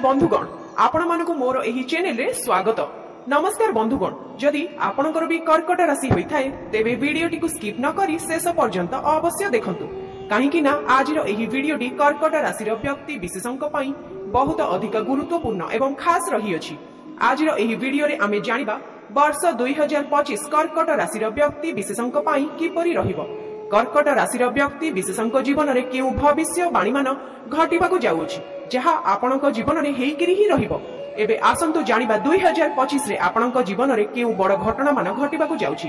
बंधुगण आपण मानक मोर एही चैनल रे स्वागत। नमस्कार बंधुगण, जदि आपणकर भी कर्कट राशि होइथाय तेबे वीडियोटी को स्किप न करी शेष पर्यंत अवश्य देखंतु, काहेकि ना आजिर एही वीडियोटी कर्कट राशि व्यक्ति विशेषक पई बहुत अधिक गुरुत्वपूर्ण एवं खास रही अछि। आजिर एही वीडियो रे आमे जानिबा वर्ष 2025 कर्कट राशि व्यक्ति विशेषक पई किपरि रहिबो। कर्कट राशि व्यक्ति विशेषक जीवन में केउ भविष्यवाणी मान घटिबाकू जाउछि जहा आपणक जीवन में हेइकिरि ही रहिबो। एबे आसंतु जानिबा 2025 रे आपणक जीवन में केउ बड़ घटना मान घटिबाकू जाउछि।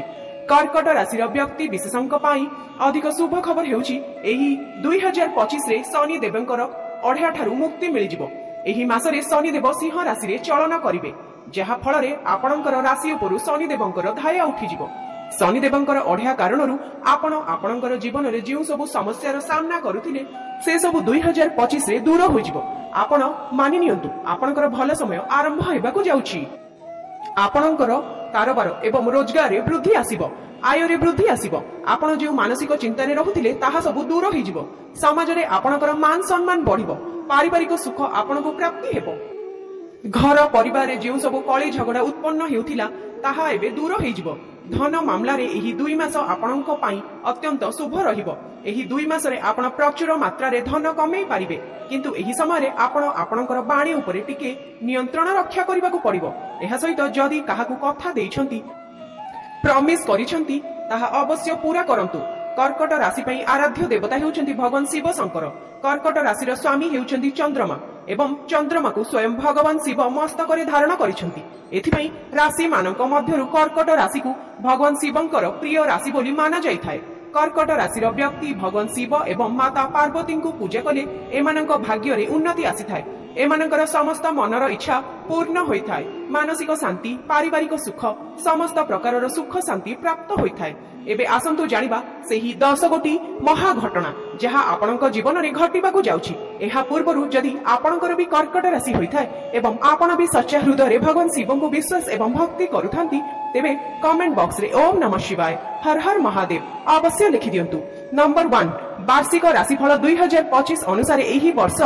कर्कट राशि व्यक्ति विशेषक पई अधिक शुभ खबर हेउछि एही 2025 रे शनि देवंकर अढ़िया ठारू मुक्ति मिलिजिबो। एही मासरे शनि देव सिंह राशि रे चलन करिवे, जहा फलरे आपणकर राशि उपरु शनि देवंकर धाया उठिजिबो। शनि देवंकर अढ़िया कारणरू आपणकर जीवन में जो सब समस्यार सामना करुथिले से सब 2025 रे दूर होइजिबो। आपण मानि नियंतु आपणकर भल समय आरंभ हेबाकू जाउछि। आपणकर कारोबार एवं रोजगार रे वृद्धि आसीबो, आय रे वृद्धि आसीबो। आपण जो मानसिक चिंता रे रहुथिले ताहा सब दूर होइजिबो। समाज रे आपणकर मान सम्मान बढ़िबो, पारिवारिक सुख आपणको प्राप्ति हेबो। घर परिवार रे जो सब कली झगड़ा उत्पन्न हेउथिला ताहा एबे दूर होइजिबो। धन मामला रे एही 2 मास आपणक पई अत्यंत शुभ रहिबो। एही 2 मास रे आपण प्रचुर मात्रा रे धन कमेई पारिबे, किंतु एही समय रे आपण आपणकर बाणी उपरे टिके नियंत्रण रक्षा करबाकू पड़िबो। एहा सहित जदि काहाकू कथा देइछंती, प्रॉमिस करिछंती, ताहा अवश्य पूरा करंतु। कर्कट राशि पई आराध्य देवता हेउछंती भगवान शिव शंकर। कर्कट राशि स्वामी हेउछंती चंद्रमा एवं चंद्रमा को स्वयं भगवान शिव मस्तकरे धारण करिछंती। एथिपई राशि मानक मध्यरु कर्कट राशि को भगवान शिवंकर प्रिय राशि बोली माना जाइथाय। कर्कट राशि व्यक्ति भगवान शिव एवं माता पार्वती को पूजा कले एमानक भाग्य रे उन्नति आसीथाय। एमानकर समस्त मनर इच्छा पूर्ण होइथाय। मानसिक शांति, पारिवारिक सुख, समस्त प्रकारर सुख शांति प्राप्त होइथाय। एबे आसंतु जानिबा सेही 10 गोटी महा घटना जहा आपणक जीवन रे घटिबाकू जाउछि। एहा पूर्वरु जदि आपणकर भी कर्कट राशि होइथाय एवं आपण भी सच्चा हृदय रे भगवान शिव को विश्वास एवं भक्ति करुथांती, तेबे कमेंट बॉक्स रे ओम नमः शिवाय, हर हर महादेव अवश्य लिखि दियंतु। नंबर 1 वार्षिक राशिफल 2025 अनुसार एही वर्ष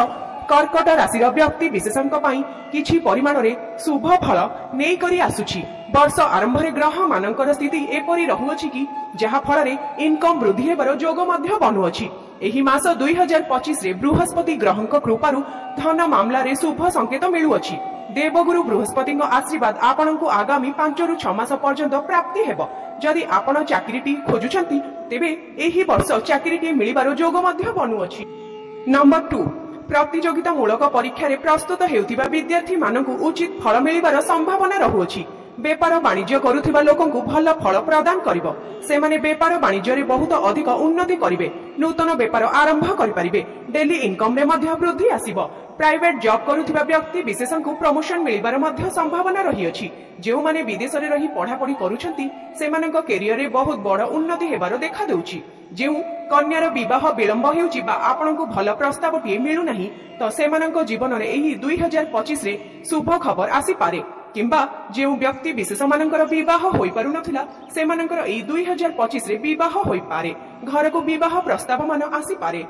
कर्कट राशि व्यक्ति विशेषक पई किछि परिमाण रे शुभ फल नेई करी आसुछि। वर्ष आरंभ रे ग्रह मानकर स्थिति एपरि रहुअछि कि जहा फल रे इनकम वृद्धि हेबार जोग मध्य बनुअछि। एही मास 2025 रे बृहस्पति ग्रहक कृपारु धन मामला रे शुभ संकेत मिलुअछि। देवगुरु बृहस्पति आशीर्वाद आपणको आगामी 5 रु 6 मास पर्यंत प्राप्ति हेबो। जदि आपण चाकरीटी खोजुछंती तेबे एही वर्ष चाकरीटी मिलिबार जोग मध्य बनुअछि। नंबर 2 प्रतियोगिता मूलक परीक्षा रे प्रस्तुत हेउथिबा विद्यार्थी मानकु उचित फल मिलिबार संभावना रहुअछि। बेपार वाणिज्य करुथिबा लोकंकु भल फल प्रदान करिवो। सेमाने बेपार वाणिज्य रे बहुत अधिक उन्नति करिवे। नूतन बेपार आरंभ करि परिबे। डेली इनकम रे मध्य वृद्धि आसीबो। प्राइवेट जॉब करुथिबा व्यक्ति विशेषंकु प्रमोशन मिलिबार मध्य संभावना रहिअछि। जेउ माने विदेश रे रही पढ़ापढ़ी करूछंती सेमानक कैरियर रे बहुत बड़ उन्नति हेबार देखा देउछि। जेउ कन्यार विवाह विलंब हेउछि बा आपणको भल प्रस्तावटिए मिलु नाही तो सेमानक जीवन रे एही 2025 रे शुभ खबर आसी पारे, किंबा जेउ व्यक्ति विशेष मानकर विवाह होई पारु नथिला सेमानकर एही 2025 रे विवाह होई पारे। घर को विवाह प्रस्ताव मान आसी पारे।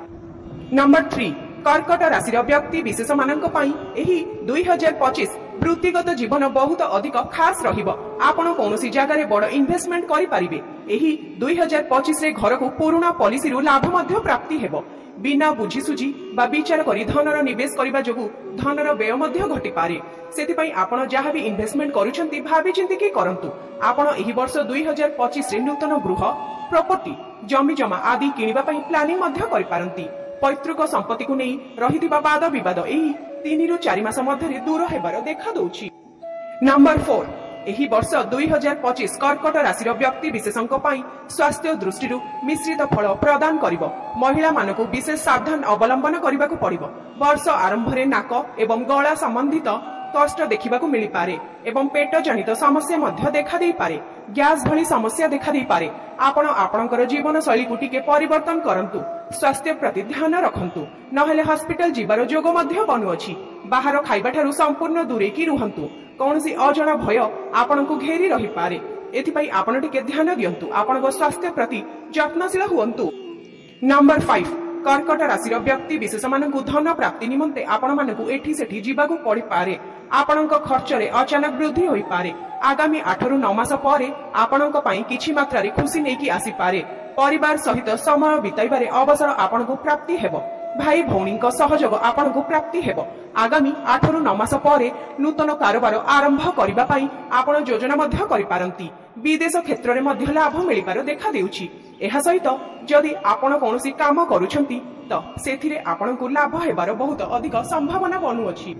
नंबर 3 कर्कट राशि व्यक्ति विशेष मानक पई एही 2025 वृत्तिगत जीवन बहुत अधिक खास रहिबो। आपण कोनोसी जगह रे बड़ इन्वेस्टमेंट करि परिबे। एही 2025 रे घर को पुराना पॉलिसी रु लाभ मध्य प्राप्ति हेबो। बिना बुझी सुझी बा विचार करी धनर निवेश करिबा जोगु धनर व्यय मध्य घटी पारे। सेति पई आपण जहा भी इन्वेस्टमेंट करूछंती भाबी चिंती के करंतु। आपण एही वर्ष 2025 रे नूतन गृह, प्रॉपर्टी, जमी जमा आदि किनिबा पई प्लानिंग मध्य करि पारंती। पैतृक संपत्ति को नहीं रहिथिबा वाद विवाद एही 3 रु 4 मास मध्य दूर हेबार देखा दउछि। नंबर 4 एही वर्ष 2025 कर्कट राशि व्यक्ति विशेषक पई स्वास्थ्य दृष्टि मिश्रित फल प्रदान करिवो। महिला मानकु विशेष सावधान अवलंबन करिबाकू पड़िबो। वर्ष आरंभ रे नाक एवं गला संबंधित कष्ट देखिबाकू मिली पारे एवं पेट जनित समस्या मध्य देखा देई पारे। गैस भली समस्या देखा देई पारे। आपण आपणकर जीवन शैली को टिके परिवर्तन करंतु। स्वास्थ्य प्रति ध्यान रखंतु, नहेले हॉस्पिटल जीवार जोग मध्य बनुअछि। बाहर खाइबा ठारू संपूर्ण दूरे की रुहंतु। कौनसी अजଣା भय आपणको घेरी रही पारे। एथिपई आपण टिके ध्यान दियंतु। आपणको स्वास्थ्य प्रति जत्नशील हुअंतु। नंबर 5 कर्कट राशि व्यक्ति विशेष मानकु धन प्राप्ति निमंते आपण मानकु एठी सेठी जीवाकु पड़ी पारे। आपणक खर्चरे अचानक वृद्धि होई पारे। आगामी 8 रु 9 मास परे आपणक पई किछि मात्रारे खुशी नेकी आसी पारे। परिवार सहित समय बिताइबारे अवसर आपणकु प्राप्ति हेबो। भाई भौणी सहयोग आपणकु प्राप्ति हेबो। आगामी 8 रु 9 मास परे नूतन कारोबार आरंभ करिबा पई आपण योजना मध्य करि पारंती। विदेश क्षेत्र में मध्य लाभ मिलिबार देखा देउछि। एहा सहित जदि आपण कोनोसी काम करूछंती त सेथिरे आपणकु लाभ हेबार बहुत अधिक संभावना बनुअछि।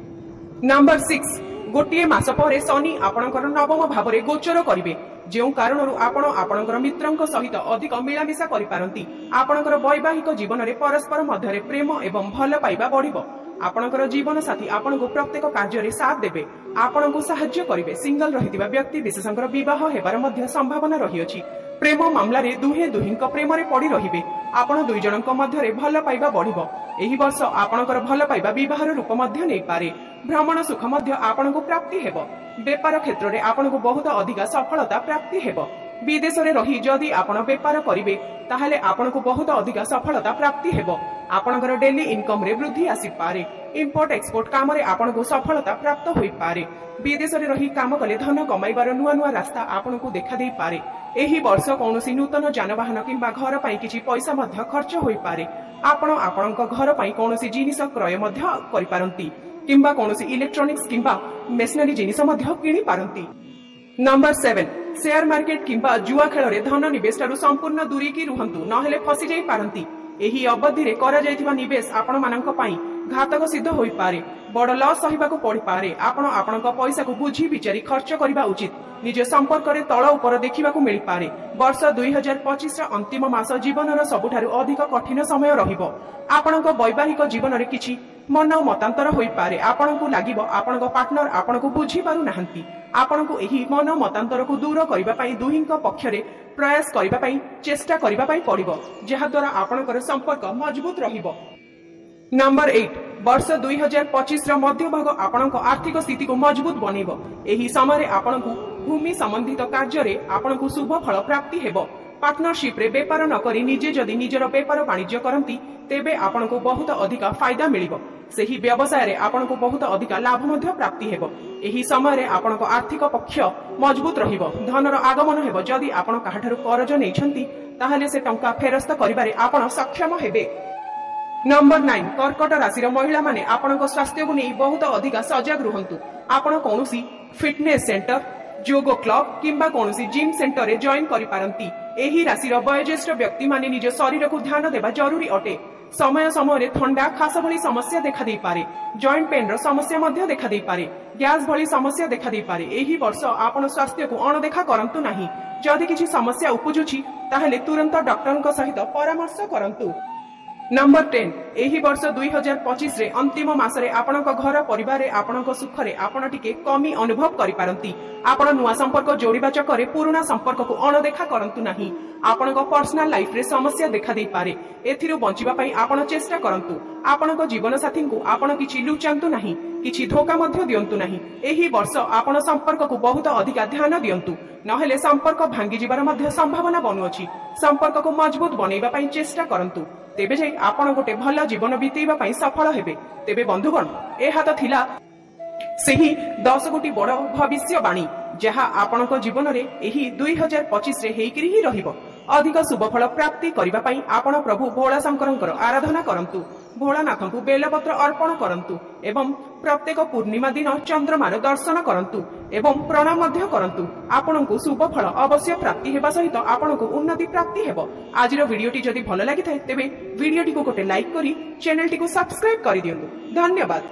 नंबर 6 गोटे मास परे शनि आपणकर नवम भाव में गोचर करिवे। जो कारण आपणकर मित्रंक सहित अधिक मिलामिशा करि पारंती। आपणकर वैवाहिक जीवन में परस्पर मध्य प्रेम एवं भल पाइबा बढ़िबो। आपणकर जीवन साथी आपणको प्रत्येक कार्य साथ देबे। आपणको सहाय्य करिवे। सिंगल रहितिबा व्यक्ति विशेषकर विवाह हेबार मध्य संभावना रहिअछि। प्रेम मामला रे दुहे दुहिंक प्रेम रे पड़ी रहिबे। आपण दुई जनक मध्य भल पाइबा बढ़िबो। एही वर्ष आपणकर भल पाइबा विवाहर रूप मध्य नै पारे। भ्रमण सुख मध्य आपणको प्राप्ति हेबो। व्यापार क्षेत्र में आपणको बहुत अधिक सफलता प्राप्ति हेबो। विदेश में रही जदि आपण व्यापार करिवे ताहले आपणको बहुत अधिक सफलता प्राप्ति हेबो। आपणकर डेली इनकम रे वृद्धि आसी पारे। इंपोर्ट एक्सपोर्ट काम रे आपणको सफलता प्राप्त होई पारे। विदेश में रही काम कले धन कमाइबार नुआ नुआ रास्ता आपणको देखा देई पारे। एही वर्ष कौनसी नूतन जानवाहन किंबा घर पई किछि पैसा मध्य खर्च होई पारे। आपण आपणक घर पई कौनसी जिनिस क्रय मध्य करि पारंती किंबा कौनसी इलेक्ट्रॉनिक्स किंबा मेशनरी जिनिस मध्य किनि पारंती। नंबर 7 शेयर मार्केट किंबा जुआ खेल रे धन निवेश ठारू संपूर्ण दूरी की रुहंतु नहेले फसी जाई पारंती। एही अवधि रे करा जायथिबा निवेश आपण मानक पई घातक सिद्ध होई पारे। बड़ लॉस सहिबाकू पड़ी पारे। आपण आपणक पैसा को बुझी विचारी खर्च करबा उचित। निज संपर्क रे तळ ऊपर देखिबाकू मिलि पारे। वर्ष 2025 अंतिम मास जीवनर सबुठारु अधिक कठिन समय रहिबो। आपणक वैवाहिक जीवन रे किछि मन मतांतर होई पारे। आपणकू लागिबो आपणक पार्टनर आपणकू बुझी पारु नाहंती। आपणकू एही मन मतांतर को दूर करिबा पई दुहिंक पक्षरे प्रयास करिबा पई चेष्टा करिबा पई पड़िबो। जेहा द्वारा आपणकर संपर्क मजबूत रहिबो। नंबर 8 वर्ष 2025 मध्य भाग आपणक आर्थिक स्थिति को मजबूत बनेबो। एही समय आपणकू भूमि संबंधित कार्य रे आपणकू शुभ फल प्राप्ति हेबो। पार्टनरशिप रे व्यापार न करी निजे जदि निजर व्यापार वाणिज्य करंती तेबे आपणकू बहुत अधिक फायदा मिलिबो। सेही व्यवसाय रे आपणकू बहुत अधिक लाभ मध्य प्राप्ति हेबो। एही समय रे आपणक आर्थिक पक्ष मजबूत रहिबो। धनर आगमन हेबो। जदि आपण काहाठारु कर्ज नेइछंती ताहाले से टंका फेरस्त करिबारे आपण सक्षम हेबे। नंबर 9 कर्कट राशि महिला माने आपणक स्वास्थ्य को नहीं बहुत अधिक सजग रुहंतु। आपण कौनसी फिटनेस सेंटर जोग क्लब किंबा कौनसी जिम सेंटर रे जॉइन करि पारंती। एही राशि वयोज्येष्ठ व्यक्ति माने निज शरीर को ध्यान देबा जरूरी अटे। समय समय रे ठंडा खास भली समस्या देखा दे पारे। जॉइंट पेन रो समस्या मध्य देखा दे पारे। गैस भली समस्या देखा दे पारे। एही वर्ष आपण स्वास्थ्य को अणदेखा करंतु नाही। जदि किछि समस्या उपजुछि ताहले तुरंत डॉक्टर सहित परामर्श करंतु। नंबर 10 एही वर्ष 2025 रे अंतिम मासरे आपणक घर परिवार रे आपणक सुख रे आपण टिके कमी अनुभव करि पारंती। आपण नुआ संपर्क जोड़िबा चक्कर पुराना संपर्क को अणदेखा करंतु नाही। आपणक पर्सनल लाइफ रे समस्या देखा दे पारे। एथिरु बंचिबा पई आपण चेष्टा करंतु। आपणक जीवन साथी को आपण किछि लुचांतु नाही। किछि धोखा मध्य दियंतु नाही। एही वर्ष आपण संपर्क को बहुत अधिक ध्यान दियंतु नहेले संपर्क भांगी जिबार मध्य संभावना बनुअछि। संपर्क को मजबूत बनैबा पई चेष्टा करंतु। तेबे जे आपण गोटे भल जीवन बीतेइबा पई सफल हेबे। तेबे बंधुगण एहा त थिला सेही 10 गोटी बड़ भविष्यवाणी जहा आपणक जीवन रे एही 2025 रे हेइकरी ही रहिबो। अधिक शुभ फल प्राप्ति करिबा पई आपण प्रभु भोला शंकरंकर आराधना करंतु। भोलानाथ को बेलपत्र अर्पण करंतु एवं प्रत्येक पूर्णिमा दिन चंद्रमार दर्शन करंतु एवं प्रणाम मध्य करंतु। आपणकू शुभ फल अवश्य प्राप्ति हेबा सहित आपणकू उन्नति प्राप्ति हेबो। आजिर वीडियोटी जदि भल लागिथाय तेबे वीडियोटी को गोटे लाइक करी चैनल टी को सब्सक्राइब करि दियंतु। धन्यवाद।